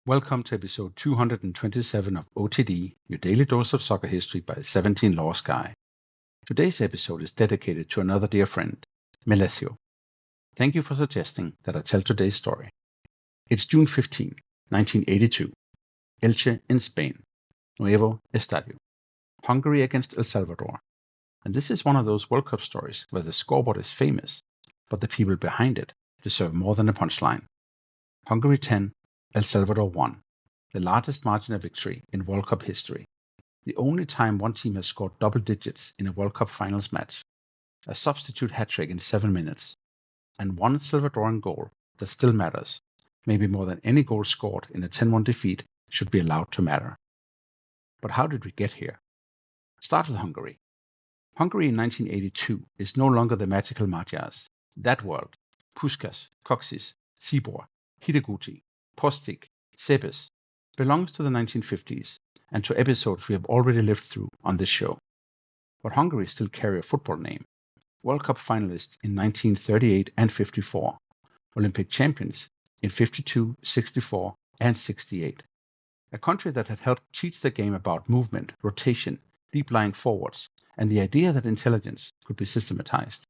Welcome to episode 227 of OTD, your daily dose of soccer history by 17 Lost Guy. Today's episode is dedicated to another dear friend, Melesio. Thank you for suggesting that I tell today's story. It's June 15, 1982. Elche in Spain. Nuevo Estadio. Hungary against El Salvador. And this is one of those World Cup stories where the scoreboard is famous, but the people behind it deserve more than a punchline. Hungary 10, El Salvador 1, the largest margin of victory in World Cup history. The only time one team has scored double digits in a World Cup finals match. A substitute hat-trick in 7 minutes. And one Salvadoran goal that still matters, maybe more than any goal scored in a 10-1 defeat, should be allowed to matter. But how did we get here? Start with Hungary. Hungary in 1982 is no longer the magical Magyars. That world, Puskás, Kocsis, Czibor, Hidegkuti, Postic, Sebes, belongs to the 1950s and to episodes we have already lived through on this show. But Hungary still carry a football name. World Cup finalists in 1938 and 54. Olympic champions in 52, 64 and 68. A country that had helped teach the game about movement, rotation, deep lying forwards, and the idea that intelligence could be systematized.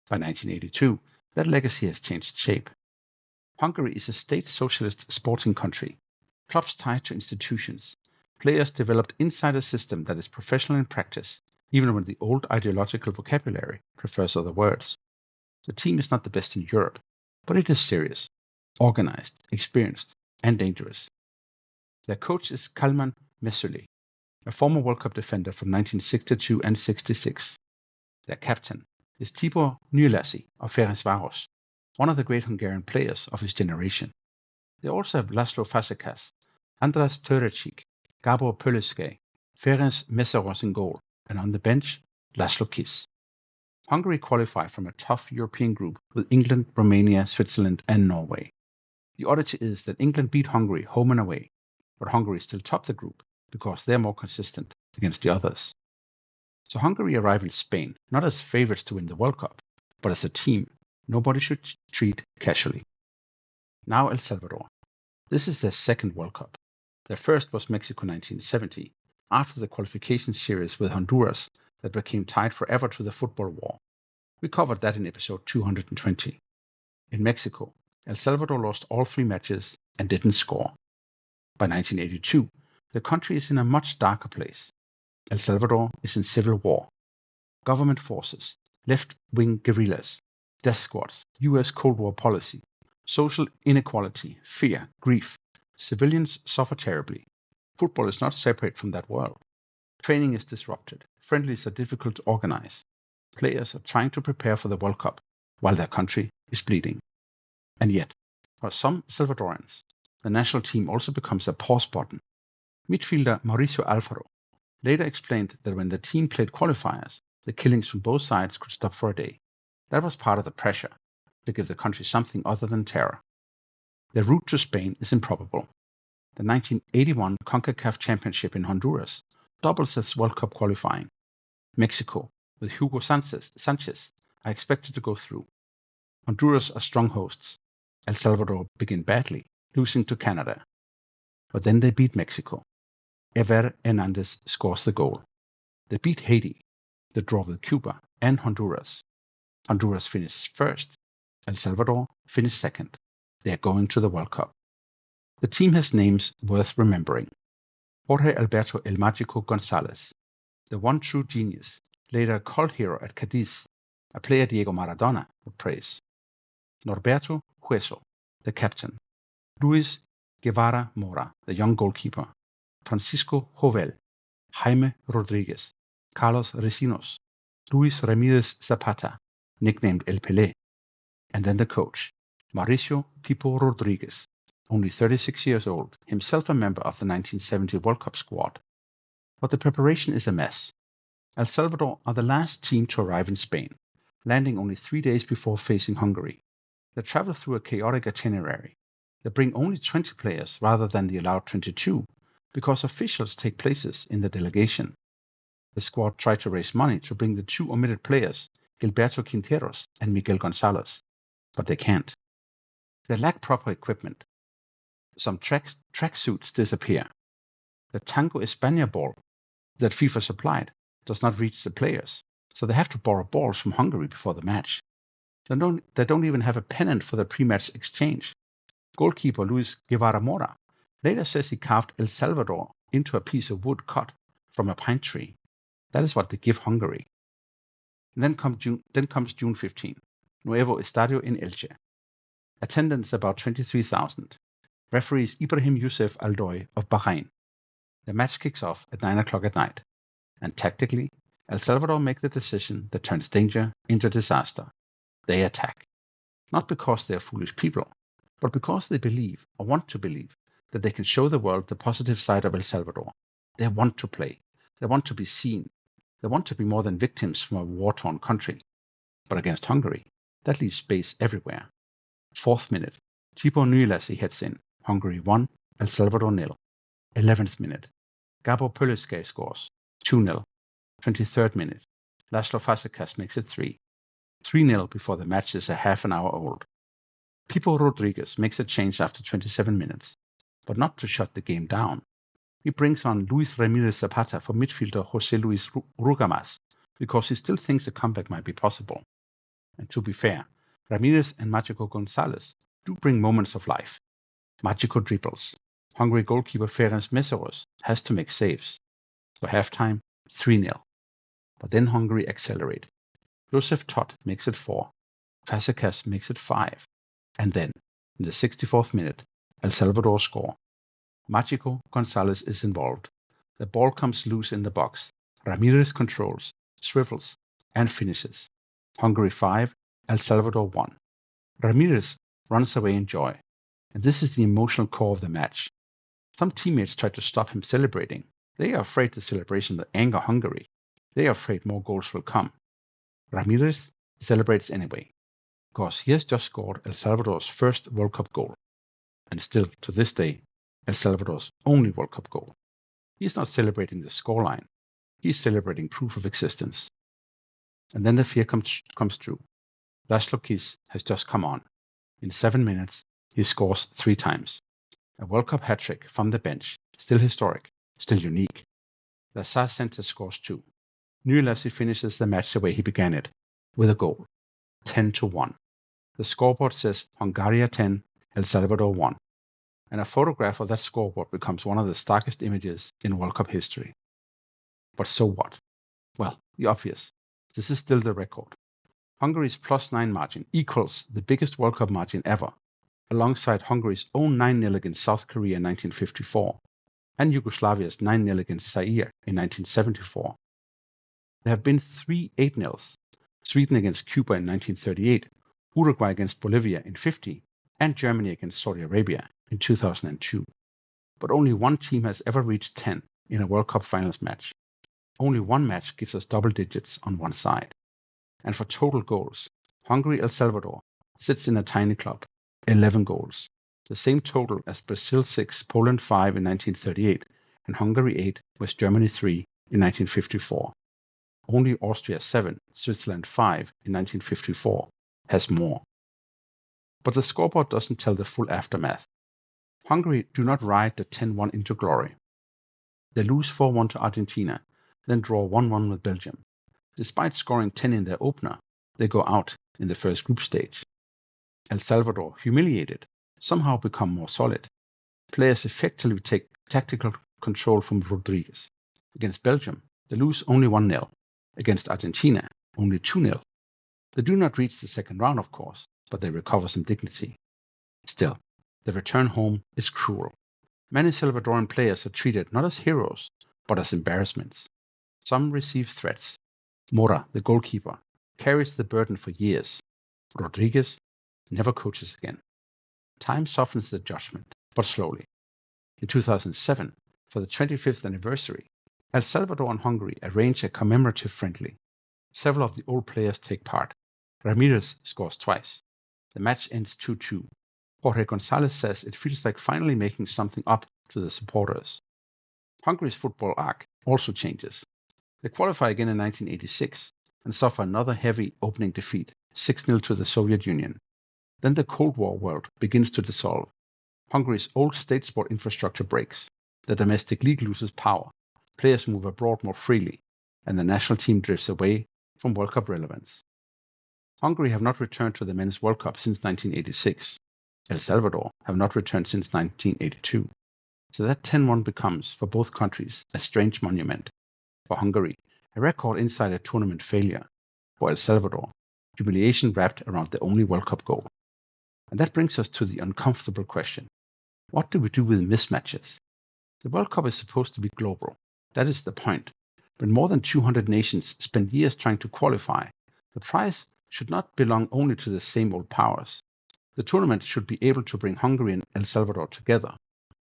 By 1982, that legacy has changed shape. Hungary is a state socialist sporting country. Clubs tied to institutions. Players developed inside a system that is professional in practice, even when the old ideological vocabulary prefers other words. The team is not the best in Europe, but it is serious, organized, experienced, and dangerous. Their coach is Kalman Mesuli, a former World Cup defender from 1962 and 66. Their captain is Tibor Uneasy of Ferencváros, one of the great Hungarian players of his generation. They also have László Kiss, András Törőcsik, Gábor Pöliszkai, Ferenc Mészáros in goal, and on the bench, László Kiss. Hungary qualify from a tough European group with England, Romania, Switzerland, and Norway. The oddity is that England beat Hungary home and away, but Hungary still top the group because they're more consistent against the others. So Hungary arrive in Spain not as favorites to win the World Cup, but as a team nobody should treat casually. Now El Salvador. This is their second World Cup. Their first was Mexico 1970, after the qualification series with Honduras that became tied forever to the football war. We covered that in episode 220. In Mexico, El Salvador lost all 3 matches and didn't score. By 1982, the country is in a much darker place. El Salvador is in civil war. Government forces, left-wing guerrillas, death squads, US Cold War policy, social inequality, fear, grief. Civilians suffer terribly. Football is not separate from that world. Training is disrupted. Friendlies are difficult to organize. Players are trying to prepare for the World Cup while their country is bleeding. And yet, for some Salvadorans, the national team also becomes a pause button. Midfielder Mauricio Alfaro later explained that when the team played qualifiers, the killings from both sides could stop for a day. That was part of the pressure to give the country something other than terror. The route to Spain is improbable. The 1981 CONCACAF Championship in Honduras doubles as World Cup qualifying. Mexico, with Hugo Sanchez, are expected to go through. Honduras are strong hosts. El Salvador begin badly, losing to Canada. But then they beat Mexico. Ever Hernandez scores the goal. They beat Haiti, the draw with Cuba, and Honduras. Honduras finished first. El Salvador finished second. They are going to the World Cup. The team has names worth remembering. Jorge Alberto El Mágico González, the one true genius, later a cult hero at Cadiz, a player Diego Maradona would praise. Norberto Hueso, the captain. Luis Guevara Mora, the young goalkeeper. Francisco Jovel, Jaime Rodriguez, Carlos Recinos, Luis Ramírez Zapata, nicknamed El Pelé, and then the coach, Mauricio Pipo Rodriguez, only 36 years old, himself a member of the 1970 World Cup squad. But the preparation is a mess. El Salvador are the last team to arrive in Spain, landing only 3 days before facing Hungary. They travel through a chaotic itinerary. They bring only 20 players rather than the allowed 22, because officials take places in the delegation. The squad tried to raise money to bring the 2 omitted players, Gilberto Quinteros and Miguel González, but they can't. They lack proper equipment. Some tracksuits disappear. The Tango España ball that FIFA supplied does not reach the players, so they have to borrow balls from Hungary before the match. They don't even have a pennant for the pre-match exchange. Goalkeeper Luis Guevara Mora later says he carved El Salvador into a piece of wood cut from a pine tree. That is what they give Hungary. And then comes June 15. Nuevo Estadio in Elche. Attendance about 23,000. Referees Ibrahim Youssef Aldoy of Bahrain. The match kicks off at 9 o'clock at night. And tactically, El Salvador make the decision that turns danger into disaster. They attack. Not because they are foolish people, but because they believe, or want to believe, that they can show the world the positive side of El Salvador. They want to play. They want to be seen. They want to be more than victims from a war-torn country. But against Hungary, that leaves space everywhere. 4th minute, Tibor Uneasy heads in. Hungary 1, El Salvador 0. 11th minute, Gabo Pöleskay scores. 2-0. 23rd minute, László Kiss makes it 3. 3-0 before the match is a half an hour old. Pipo Rodriguez makes a change after 27 minutes, but not to shut the game down. He brings on Luis Ramírez Zapata for midfielder José Luis Rugamas because he still thinks a comeback might be possible. And to be fair, Ramírez and Mágico González do bring moments of life. Mágico dribbles. Hungary goalkeeper Ferenc Meszaros has to make saves. For halftime, 3-0. But then Hungary accelerate. Josef Todt makes it 4. Fazekas makes it 5. And then, in the 64th minute, El Salvador score. Mágico González is involved. The ball comes loose in the box. Ramírez controls, swivels, and finishes. Hungary 5, El Salvador 1. Ramírez runs away in joy. And this is the emotional core of the match. Some teammates try to stop him celebrating. They are afraid the celebration will anger Hungary. They are afraid more goals will come. Ramírez celebrates anyway, because he has just scored El Salvador's first World Cup goal, and still to this day, El Salvador's only World Cup goal. He is not celebrating the scoreline, he is celebrating proof of existence. And then the fear comes true. László Kiss has just come on. In 7 minutes, he scores 3 times. A World Cup hat-trick from the bench, still historic, still unique. Lazar Center scores 2. Uneasy finishes the match the way he began it, with a goal, 10-1. The scoreboard says Hungary 10, El Salvador 1, and a photograph of that scoreboard becomes one of the starkest images in World Cup history. But so what? Well, the obvious. This is still the record. Hungary's +9 margin equals the biggest World Cup margin ever, alongside Hungary's own 9-0 against South Korea in 1954, and Yugoslavia's 9-0 against Zaire in 1974. There have been 3 8-0s, Sweden against Cuba in 1938, Uruguay against Bolivia in 50, and Germany against Saudi Arabia in 2002. But only one team has ever reached 10 in a World Cup finals match. Only one match gives us double digits on one side. And for total goals, Hungary-El Salvador sits in a tiny club, 11 goals, the same total as Brazil 6, Poland 5 in 1938, and Hungary 8, West Germany 3 in 1954. Only Austria 7, Switzerland 5 in 1954 has more. But the scoreboard doesn't tell the full aftermath. Hungary do not ride the 10-1 into glory. They lose 4-1 to Argentina, then draw 1-1 with Belgium. Despite scoring 10 in their opener, they go out in the first group stage. El Salvador, humiliated, somehow become more solid. Players effectively take tactical control from Rodriguez. Against Belgium, they lose only 1-0. Against Argentina, only 2-0. They do not reach the second round, of course, but they recover some dignity. Still, the return home is cruel. Many Salvadoran players are treated not as heroes, but as embarrassments. Some receive threats. Mora, the goalkeeper, carries the burden for years. Rodriguez never coaches again. Time softens the judgment, but slowly. In 2007, for the 25th anniversary, El Salvador and Hungary arrange a commemorative friendly. Several of the old players take part. Ramírez scores twice. The match ends 2-2. Jorge González says it feels like finally making something up to the supporters. Hungary's football arc also changes. They qualify again in 1986 and suffer another heavy opening defeat, 6-0 to the Soviet Union. Then the Cold War world begins to dissolve. Hungary's old state sport infrastructure breaks, the domestic league loses power, players move abroad more freely, and the national team drifts away from World Cup relevance. Hungary have not returned to the Men's World Cup since 1986. El Salvador have not returned since 1982. So that 10-1 becomes, for both countries, a strange monument. For Hungary, a record inside a tournament failure. For El Salvador, humiliation wrapped around the only World Cup goal. And that brings us to the uncomfortable question. What do we do with mismatches? The World Cup is supposed to be global. That is the point. When more than 200 nations spend years trying to qualify, the prize should not belong only to the same old powers. The tournament should be able to bring Hungary and El Salvador together,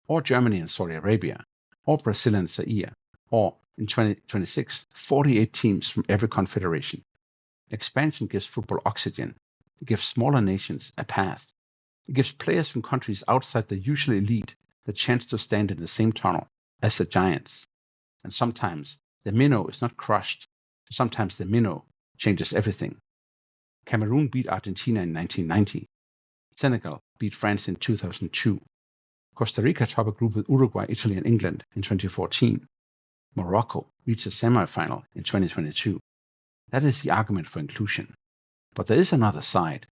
or Germany and Saudi Arabia, or Brazil and Zaire, or in 2026, 48 teams from every confederation. Expansion gives football oxygen. It gives smaller nations a path. It gives players from countries outside the usual elite the chance to stand in the same tunnel as the giants. And sometimes the minnow is not crushed. Sometimes the minnow changes everything. Cameroon beat Argentina in 1990. Senegal beat France in 2002. Costa Rica top a group with Uruguay, Italy, and England in 2014. Morocco reached a semi-final in 2022. That is the argument for inclusion. But there is another side.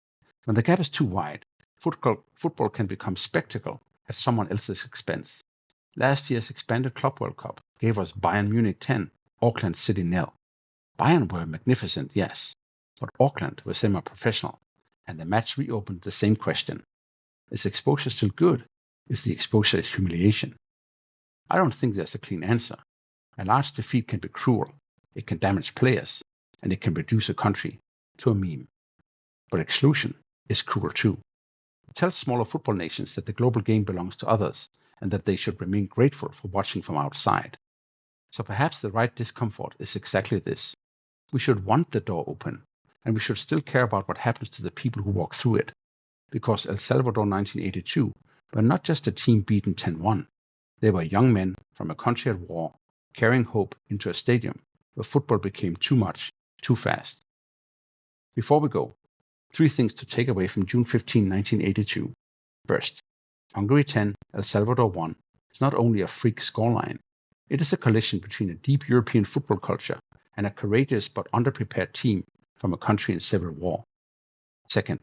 When the gap is too wide, football can become spectacle at someone else's expense. Last year's expanded Club World Cup gave us Bayern Munich 10, Auckland City 0. Bayern were magnificent, yes, but Auckland was semi-professional, and the match reopened the same question. Is exposure still good? Is the exposure humiliation? I don't think there's a clean answer. A large defeat can be cruel, it can damage players, and it can reduce a country to a meme. But exclusion is cruel too. It tells smaller football nations that the global game belongs to others and that they should remain grateful for watching from outside. So perhaps the right discomfort is exactly this. We should want the door open, and we should still care about what happens to the people who walk through it. Because El Salvador 1982 were not just a team beaten 10-1. They were young men from a country at war carrying hope into a stadium where football became too much, too fast. Before we go, 3 things to take away from June 15, 1982. First, Hungary 10, El Salvador 1 is not only a freak scoreline, it is a collision between a deep European football culture and a courageous but underprepared team from a country in civil war. Second,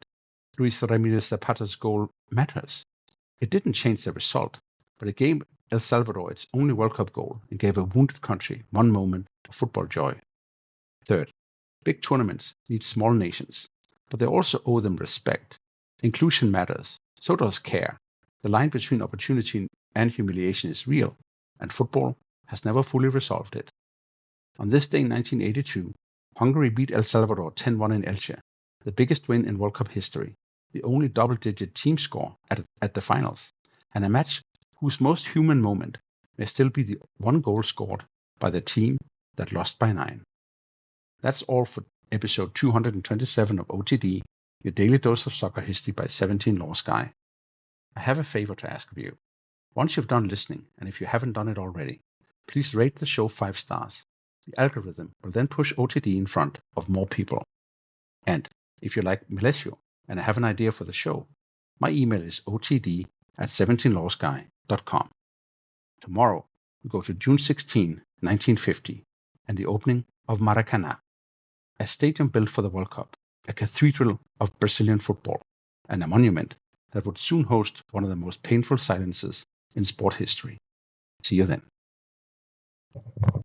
Luis Ramírez Zapata's goal matters. It didn't change the result, but it gave El Salvador its only World Cup goal and gave a wounded country one moment of football joy. Third, big tournaments need small nations, but they also owe them respect. Inclusion matters, so does care. The line between opportunity and humiliation is real, and football has never fully resolved it. On this day in 1982, Hungary beat El Salvador 10-1 in Elche, the biggest win in World Cup history, the only double-digit team score at the finals, and a match whose most human moment may still be the one goal scored by the team that lost by 9. That's all for episode 227 of OTD, your daily dose of soccer history by 17 Laws Guy. I have a favor to ask of you. Once you've done listening, and if you haven't done it already, please rate the show 5 stars. The algorithm will then push OTD in front of more people. And if you like Milesio and have an idea for the show, my email is otd@17lawsguy.com. Tomorrow, we go to June 16, 1950, and the opening of Maracanã, a stadium built for the World Cup, a cathedral of Brazilian football, and a monument that would soon host one of the most painful silences in sport history. See you then.